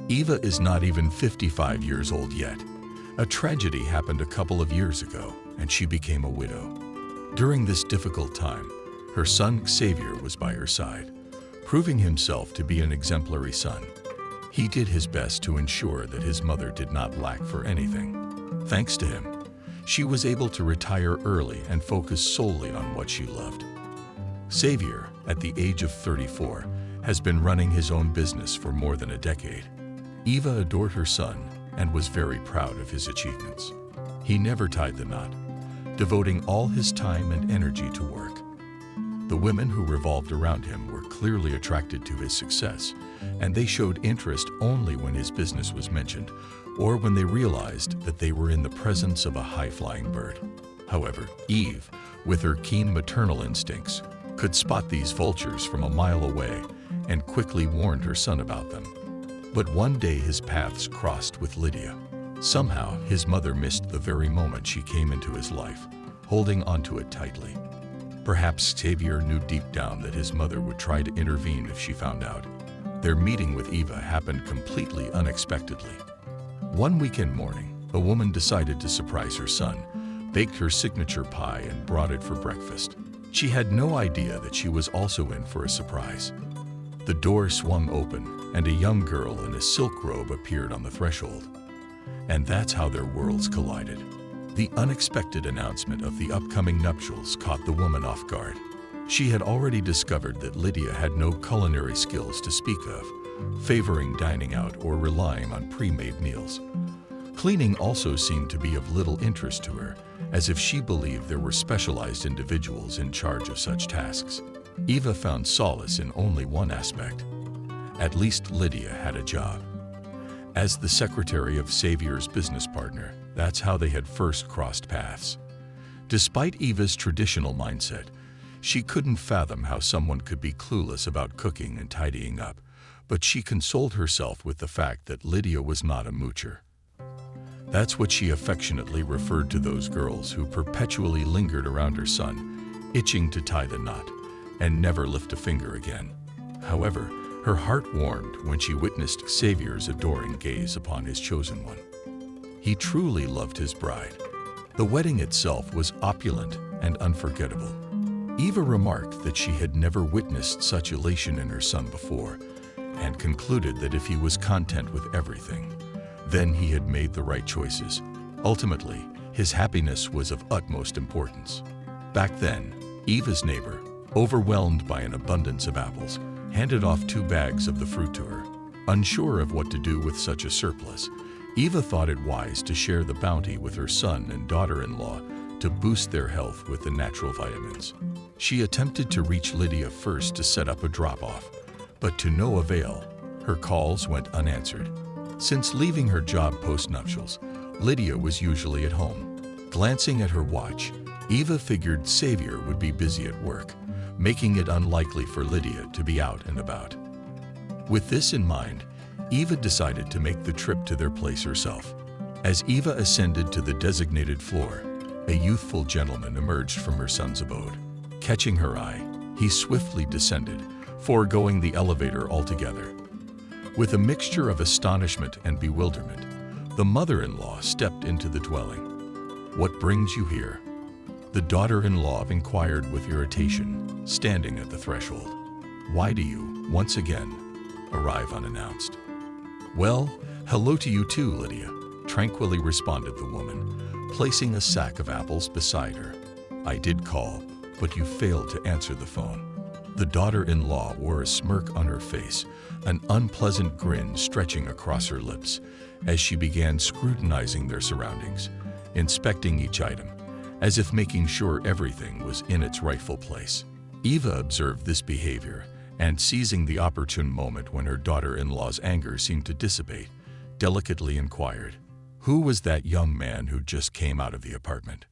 Eva is not even 55 years old yet. A tragedy happened a couple of years ago, and she became a widow. During this difficult time, her son Xavier was by her side, proving himself to be an exemplary son. He did his best to ensure that his mother did not lack for anything. Thanks to him, she was able to retire early and focus solely on what she loved. Xavier, at the age of 34, has been running his own business for more than a decade. Eva adored her son and was very proud of his achievements. He never tied the knot, devoting all his time and energy to work. The women who revolved around him were clearly attracted to his success, and they showed interest only when his business was mentioned or when they realized that they were in the presence of a high-flying bird. However, Eve, with her keen maternal instincts, could spot these vultures from a mile away and quickly warned her son about them. But one day his paths crossed with Lydia. Somehow, his mother missed the very moment she came into his life, holding onto it tightly. Perhaps Xavier knew deep down that his mother would try to intervene if she found out. Their meeting with Eva happened completely unexpectedly. One weekend morning, a woman decided to surprise her son, baked her signature pie and brought it for breakfast. She had no idea that she was also in for a surprise. The door swung open, and a young girl in a silk robe appeared on the threshold. And that's how their worlds collided. The unexpected announcement of the upcoming nuptials caught the woman off guard. She had already discovered that Lydia had no culinary skills to speak of, favoring dining out or relying on pre-made meals. Cleaning also seemed to be of little interest to her, as if she believed there were specialized individuals in charge of such tasks. Eva found solace in only one aspect. At least Lydia had a job. As the secretary of Xavier's business partner, that's how they had first crossed paths. Despite Eva's traditional mindset, she couldn't fathom how someone could be clueless about cooking and tidying up, but she consoled herself with the fact that Lydia was not a moocher. That's what she affectionately referred to those girls who perpetually lingered around her son, itching to tie the knot, and never lift a finger again. However, her heart warmed when she witnessed Xavier's adoring gaze upon his chosen one. He truly loved his bride. The wedding itself was opulent and unforgettable. Eva remarked that she had never witnessed such elation in her son before, and concluded that if he was content with everything, then he had made the right choices. Ultimately, his happiness was of utmost importance. Back then, Eva's neighbor, overwhelmed by an abundance of apples, handed off 2 bags of the fruit to her. Unsure of what to do with such a surplus, Eva thought it wise to share the bounty with her son and daughter-in-law to boost their health with the natural vitamins. She attempted to reach Lydia first to set up a drop-off, but to no avail. Her calls went unanswered. Since leaving her job post-nuptials, Lydia was usually at home. Glancing at her watch, Eva figured Xavier would be busy at work, making it unlikely for Lydia to be out and about. With this in mind, Eva decided to make the trip to their place herself. As Eva ascended to the designated floor, a youthful gentleman emerged from her son's abode. Catching her eye, he swiftly descended, foregoing the elevator altogether. With a mixture of astonishment and bewilderment, the mother-in-law stepped into the dwelling. "What brings you here?" The daughter-in-law inquired with irritation, standing at the threshold. "Why do you, once again, arrive unannounced?" "Well, hello to you too, Lydia," tranquilly responded the woman, placing a sack of apples beside her. "I did call, but you failed to answer the phone." The daughter-in-law wore a smirk on her face, an unpleasant grin stretching across her lips, as she began scrutinizing their surroundings, inspecting each item, as if making sure everything was in its rightful place. Eva observed this behavior, and seizing the opportune moment when her daughter-in-law's anger seemed to dissipate, delicately inquired, "Who was that young man who just came out of the apartment?"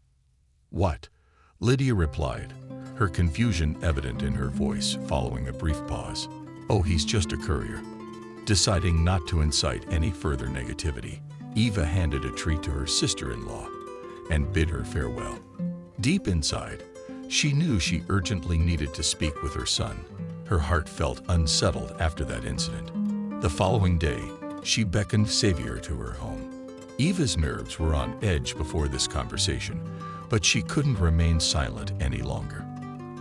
"What?" Lydia replied, her confusion evident in her voice following a brief pause. "Oh, he's just a courier." Deciding not to incite any further negativity, Eva handed a treat to her sister-in-law and bid her farewell. Deep inside, she knew she urgently needed to speak with her son. Her heart felt unsettled after that incident. The following day, she beckoned Xavier to her home. Eva's nerves were on edge before this conversation, but she couldn't remain silent any longer.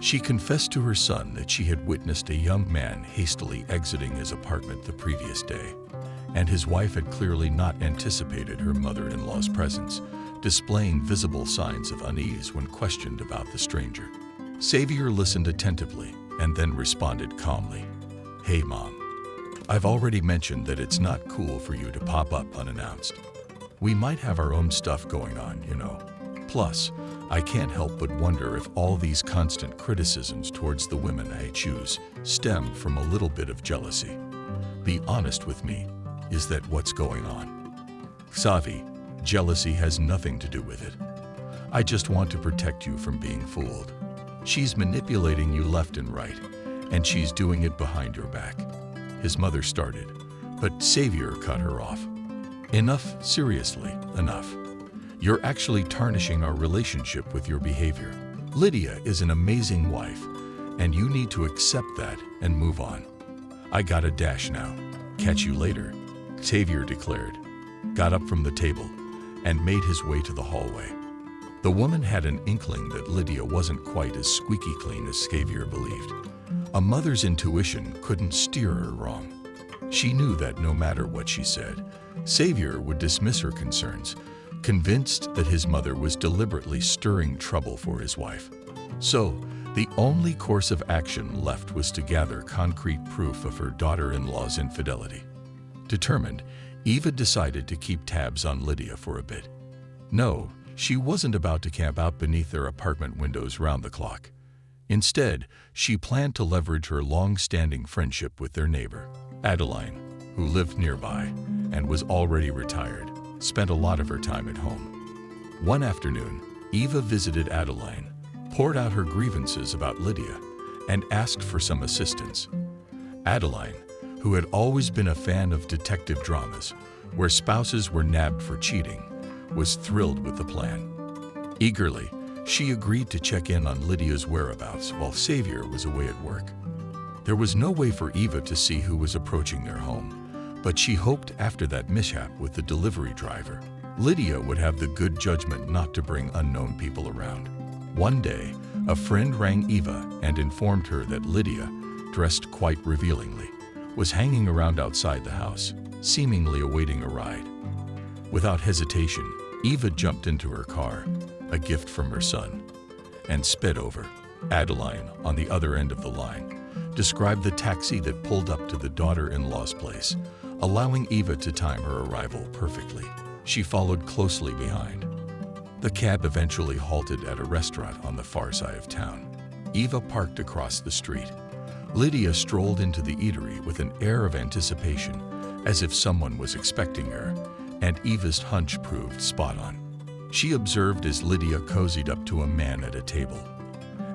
She confessed to her son that she had witnessed a young man hastily exiting his apartment the previous day, and his wife had clearly not anticipated her mother-in-law's presence, displaying visible signs of unease when questioned about the stranger. Xavier listened attentively and then responded calmly, "Hey, Mom. I've already mentioned that it's not cool for you to pop up unannounced. We might have our own stuff going on, you know. Plus, I can't help but wonder if all these constant criticisms towards the women I choose stem from a little bit of jealousy. Be honest with me, is that what's going on?" "Xavi, jealousy has nothing to do with it. I just want to protect you from being fooled. She's manipulating you left and right, and she's doing it behind your back." His mother started, but Xavier cut her off. "Enough, seriously, enough. You're actually tarnishing our relationship with your behavior. Lydia is an amazing wife, and you need to accept that and move on. I gotta dash now. Catch you later," Xavier declared, got up from the table, and made his way to the hallway. The woman had an inkling that Lydia wasn't quite as squeaky clean as Xavier believed. A mother's intuition couldn't steer her wrong. She knew that no matter what she said, Xavier would dismiss her concerns, convinced that his mother was deliberately stirring trouble for his wife. So, the only course of action left was to gather concrete proof of her daughter-in-law's infidelity. Determined, Eva decided to keep tabs on Lydia for a bit. No, she wasn't about to camp out beneath their apartment windows round the clock. Instead, she planned to leverage her long-standing friendship with their neighbor. Adeline, who lived nearby and was already retired, spent a lot of her time at home. One afternoon, Eva visited Adeline, poured out her grievances about Lydia, and asked for some assistance. Adeline, who had always been a fan of detective dramas, where spouses were nabbed for cheating, was thrilled with the plan. Eagerly, she agreed to check in on Lydia's whereabouts while Xavier was away at work. There was no way for Eva to see who was approaching their home, but she hoped after that mishap with the delivery driver, Lydia would have the good judgment not to bring unknown people around. One day, a friend rang Eva and informed her that Lydia, dressed quite revealingly, was hanging around outside the house, seemingly awaiting a ride. Without hesitation, Eva jumped into her car, a gift from her son, and sped over. Adeline, on the other end of the line, described the taxi that pulled up to the daughter-in-law's place, allowing Eva to time her arrival perfectly. She followed closely behind. The cab eventually halted at a restaurant on the far side of town. Eva parked across the street. Lydia strolled into the eatery with an air of anticipation, as if someone was expecting her, and Eva's hunch proved spot on. She observed as Lydia cozied up to a man at a table.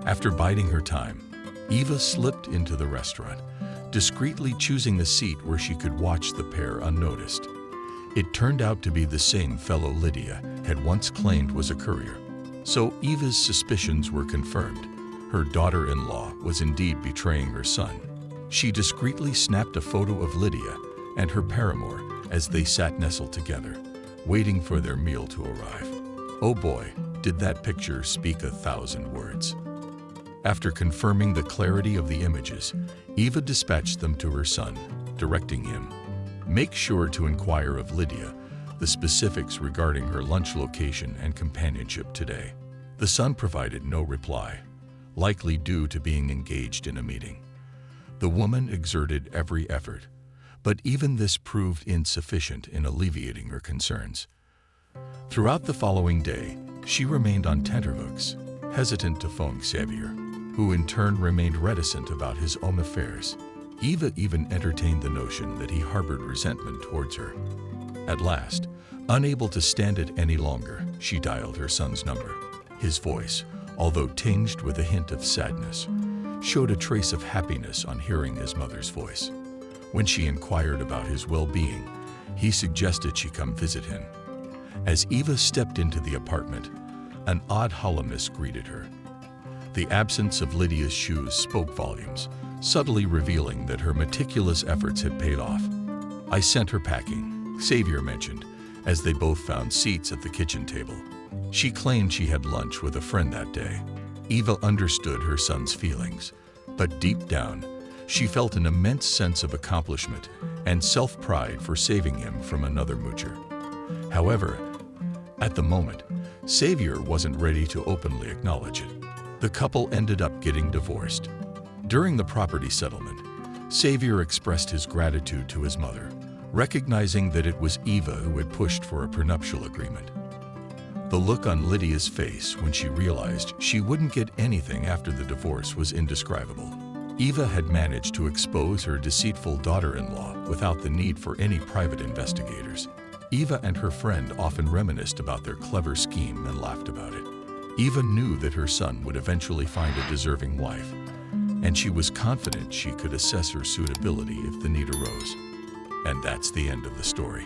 After biding her time, Eva slipped into the restaurant, discreetly choosing a seat where she could watch the pair unnoticed. It turned out to be the same fellow Lydia had once claimed was a courier. So Eva's suspicions were confirmed. Her daughter-in-law was indeed betraying her son. She discreetly snapped a photo of Lydia and her paramour as they sat nestled together, waiting for their meal to arrive. Oh boy, did that picture speak 1,000 words. After confirming the clarity of the images, Eva dispatched them to her son, directing him, "Make sure to inquire of Lydia the specifics regarding her lunch location and companionship today." The son provided no reply, likely due to being engaged in a meeting. The woman exerted every effort, but even this proved insufficient in alleviating her concerns. Throughout the following day, she remained on tenterhooks, hesitant to phone Xavier, who in turn remained reticent about his own affairs. Eva even entertained the notion that he harbored resentment towards her. At last, unable to stand it any longer, she dialed her son's number. His voice, although tinged with a hint of sadness, showed a trace of happiness on hearing his mother's voice. When she inquired about his well-being, he suggested she come visit him. As Eva stepped into the apartment, an odd hollowness greeted her. The absence of Lydia's shoes spoke volumes, subtly revealing that her meticulous efforts had paid off. "I sent her packing," Xavier mentioned, as they both found seats at the kitchen table. She claimed she had lunch with a friend that day. Eva understood her son's feelings, but deep down, she felt an immense sense of accomplishment and self-pride for saving him from another moocher. However, at the moment, Xavier wasn't ready to openly acknowledge it. The couple ended up getting divorced. During the property settlement, Xavier expressed his gratitude to his mother, recognizing that it was Eva who had pushed for a prenuptial agreement. The look on Lydia's face when she realized she wouldn't get anything after the divorce was indescribable. Eva had managed to expose her deceitful daughter-in-law without the need for any private investigators. Eva and her friend often reminisced about their clever scheme and laughed about it. Eva knew that her son would eventually find a deserving wife, and she was confident she could assess her suitability if the need arose. And that's the end of the story.